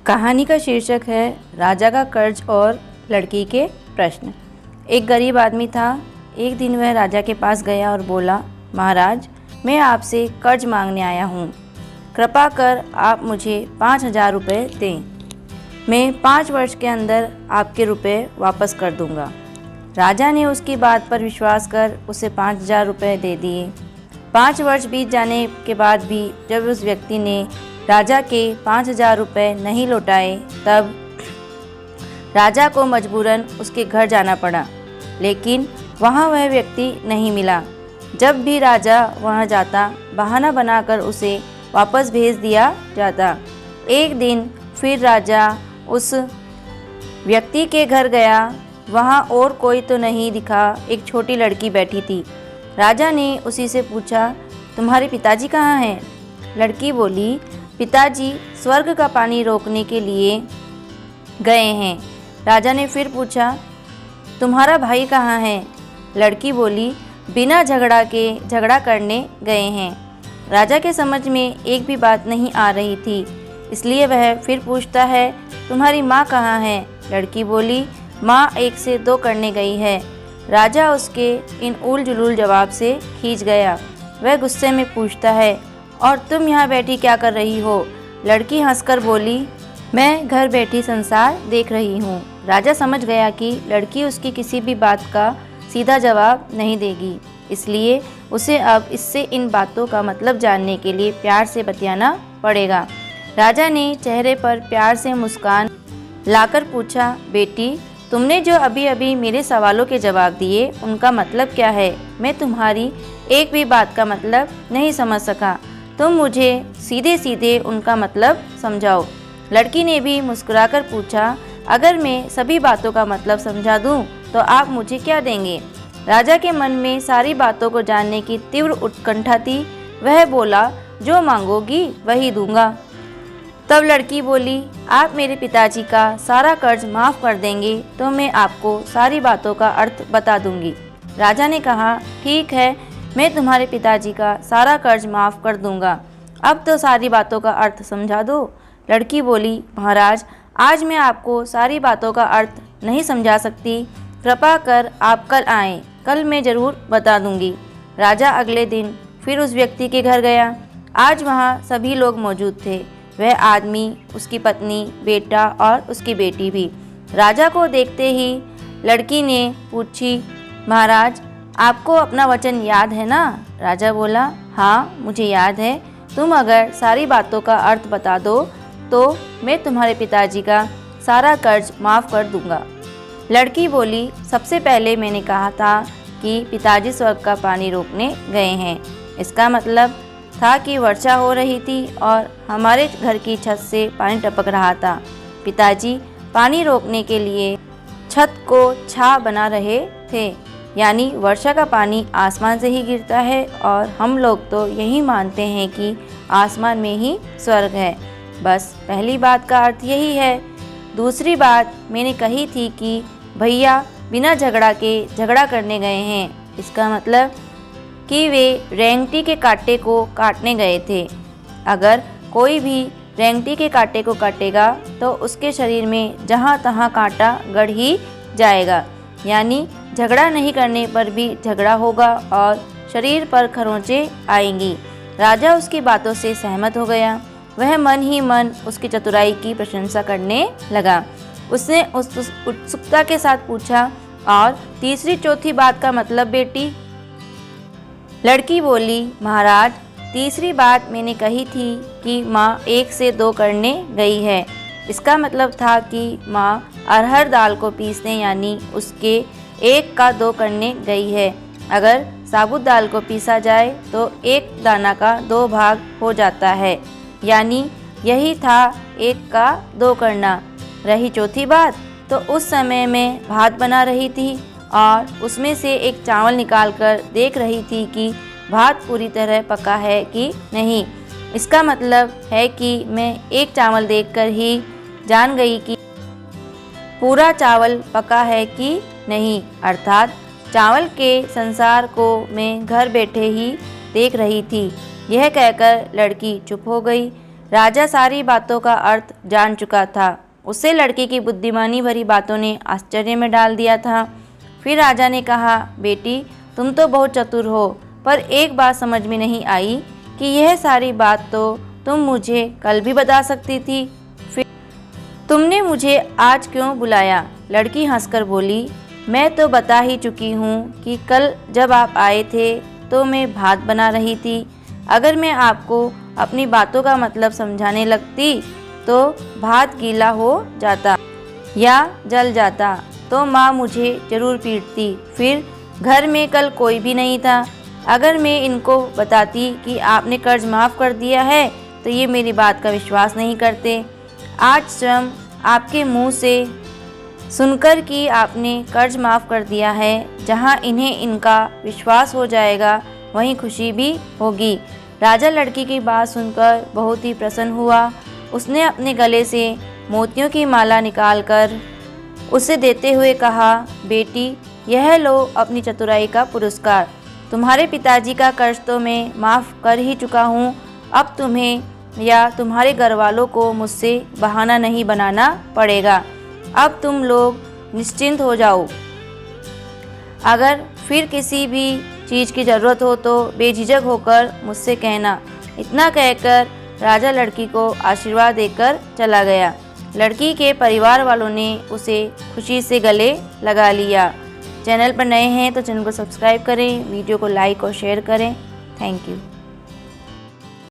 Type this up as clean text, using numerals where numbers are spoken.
कहानी का शीर्षक है राजा का कर्ज और लड़की के प्रश्न। एक गरीब आदमी था। एक दिन वह राजा के पास गया और बोला, महाराज, मैं आपसे कर्ज मांगने आया हूँ। कृपा कर आप मुझे 5,000 रुपये दें। मैं 5 वर्ष के अंदर आपके रुपए वापस कर दूँगा। राजा ने उसकी बात पर विश्वास कर उसे 5,000 रुपये दे दिए। 5 वर्ष बीत जाने के बाद भी जब उस व्यक्ति ने राजा के 5,000 रुपये नहीं लौटाए, तब राजा को मजबूरन उसके घर जाना पड़ा, लेकिन वहाँ वह व्यक्ति नहीं मिला। जब भी राजा वहाँ जाता, बहाना बनाकर उसे वापस भेज दिया जाता। एक दिन फिर राजा उस व्यक्ति के घर गया। वहाँ और कोई तो नहीं दिखा, एक छोटी लड़की बैठी थी। राजा ने उसी से पूछा, तुम्हारे पिताजी कहाँ हैं? लड़की बोली, पिताजी स्वर्ग का पानी रोकने के लिए गए हैं। राजा ने फिर पूछा, तुम्हारा भाई कहाँ है? लड़की बोली, बिना झगड़ा करने गए हैं। राजा के समझ में एक भी बात नहीं आ रही थी, इसलिए वह फिर पूछता है, तुम्हारी माँ कहाँ है? लड़की बोली, माँ 1 से 2 करने गई है। राजा उसके इन उल जुलूल जवाब से खींच गया। वह गुस्से में पूछता है, और तुम यहाँ बैठी क्या कर रही हो? लड़की हंसकर बोली, मैं घर बैठी संसार देख रही हूँ। राजा समझ गया कि लड़की उसकी किसी भी बात का सीधा जवाब नहीं देगी, इसलिए उसे अब इससे इन बातों का मतलब जानने के लिए प्यार से बतियाना पड़ेगा। राजा ने चेहरे पर प्यार से मुस्कान लाकर पूछा, बेटी, तुमने जो अभी अभी मेरे सवालों के जवाब दिए, उनका मतलब क्या है? मैं तुम्हारी एक भी बात का मतलब नहीं समझ सका। तुम मुझे सीधे सीधे उनका मतलब समझाओ। लड़की ने भी मुस्कुराकर पूछा, अगर मैं सभी बातों का मतलब समझा दूं, तो आप मुझे क्या देंगे? राजा के मन में सारी बातों को जानने की तीव्र उत्कंठा थी। वह बोला, जो मांगोगी वही दूंगा। तब लड़की बोली, आप मेरे पिताजी का सारा कर्ज माफ़ कर देंगे तो मैं आपको सारी बातों का अर्थ बता दूंगी। राजा ने कहा, ठीक है, मैं तुम्हारे पिताजी का सारा कर्ज माफ़ कर दूंगा। अब तो सारी बातों का अर्थ समझा दो। लड़की बोली, महाराज, आज मैं आपको सारी बातों का अर्थ नहीं समझा सकती। कृपा कर आप कल आएँ, कल मैं ज़रूर बता दूंगी। राजा अगले दिन फिर उस व्यक्ति के घर गया। आज वहाँ सभी लोग मौजूद थे। वह आदमी, उसकी पत्नी, बेटा और उसकी बेटी भी। राजा को देखते ही लड़की ने पूछी, महाराज, आपको अपना वचन याद है ना? राजा बोला, हाँ, मुझे याद है। तुम अगर सारी बातों का अर्थ बता दो तो मैं तुम्हारे पिताजी का सारा कर्ज माफ़ कर दूंगा। लड़की बोली, सबसे पहले मैंने कहा था कि पिताजी स्वर्ग का पानी रोकने गए हैं। इसका मतलब था कि वर्षा हो रही थी और हमारे घर की छत से पानी टपक रहा था। पिताजी पानी रोकने के लिए छत को छा बना रहे थे, यानी वर्षा का पानी आसमान से ही गिरता है और हम लोग तो यही मानते हैं कि आसमान में ही स्वर्ग है। बस पहली बात का अर्थ यही है। दूसरी बात मैंने कही थी कि भैया बिना झगड़ा करने गए हैं। इसका मतलब कि वे रेंगटी के कांटे को काटने गए थे। अगर कोई भी रेंगटी के कांटे को काटेगा तो उसके शरीर में जहाँ तहाँ कांटा गड़ ही जाएगा, यानी झगड़ा नहीं करने पर भी झगड़ा होगा और शरीर पर खरोंचें आएंगी। राजा उसकी बातों से सहमत हो गया। वह मन ही मन उसकी चतुराई की प्रशंसा करने लगा। उसने उस उत्सुकता के साथ पूछा, और तीसरी चौथी बात का मतलब बेटी? लड़की बोली, महाराज, तीसरी बात मैंने कही थी कि माँ 1 से 2 करने गई है। इसका मतलब था कि माँ अरहर दाल को पीसने, यानी उसके 1 का 2 करने गई है। अगर साबुत दाल को पीसा जाए तो 1 दाना का 2 भाग हो जाता है, यानी यही था 1 का 2 करना। रही चौथी बात, तो उस समय मैं भात बना रही थी और उसमें से एक चावल निकालकर देख रही थी कि भात पूरी तरह पका है कि नहीं। इसका मतलब है कि मैं एक चावल देखकर ही जान गई कि पूरा चावल पका है कि नहीं, अर्थात चावल के संसार को मैं घर बैठे ही देख रही थी। यह कहकर लड़की चुप हो गई। राजा सारी बातों का अर्थ जान चुका था। उसे लड़के की बुद्धिमानी भरी बातों ने आश्चर्य में डाल दिया था। फिर राजा ने कहा, बेटी तुम तो बहुत चतुर हो, पर एक बात समझ में नहीं आई कि यह सारी बात तो तुम मुझे कल भी बता सकती थी, फिर तुमने मुझे आज क्यों बुलाया? लड़की हंसकर बोली, मैं तो बता ही चुकी हूँ कि कल जब आप आए थे तो मैं भात बना रही थी। अगर मैं आपको अपनी बातों का मतलब समझाने लगती तो भात गीला हो जाता या जल जाता तो माँ मुझे ज़रूर पीटती। फिर घर में कल कोई भी नहीं था। अगर मैं इनको बताती कि आपने कर्ज माफ़ कर दिया है तो ये मेरी बात का विश्वास नहीं करते। आज स्वयं आपके मुंह से सुनकर कि आपने कर्ज माफ़ कर दिया है, जहाँ इन्हें इनका विश्वास हो जाएगा वहीं खुशी भी होगी। राजा लड़की की बात सुनकर बहुत ही प्रसन्न हुआ। उसने अपने गले से मोतियों की माला निकालकर उसे देते हुए कहा, बेटी यह लो अपनी चतुराई का पुरस्कार। तुम्हारे पिताजी का कर्ज तो मैं माफ़ कर ही चुका हूँ। अब तुम्हें या तुम्हारे घर वालों को मुझसे बहाना नहीं बनाना पड़ेगा। अब तुम लोग निश्चिंत हो जाओ। अगर फिर किसी भी चीज़ की ज़रूरत हो तो बेझिझक होकर मुझसे कहना। इतना कहकर राजा लड़की को आशीर्वाद देकर चला गया। लड़की के परिवार वालों ने उसे खुशी से गले लगा लिया। चैनल पर नए हैं तो चैनल को सब्सक्राइब करें, वीडियो को लाइक और शेयर करें। Thank you.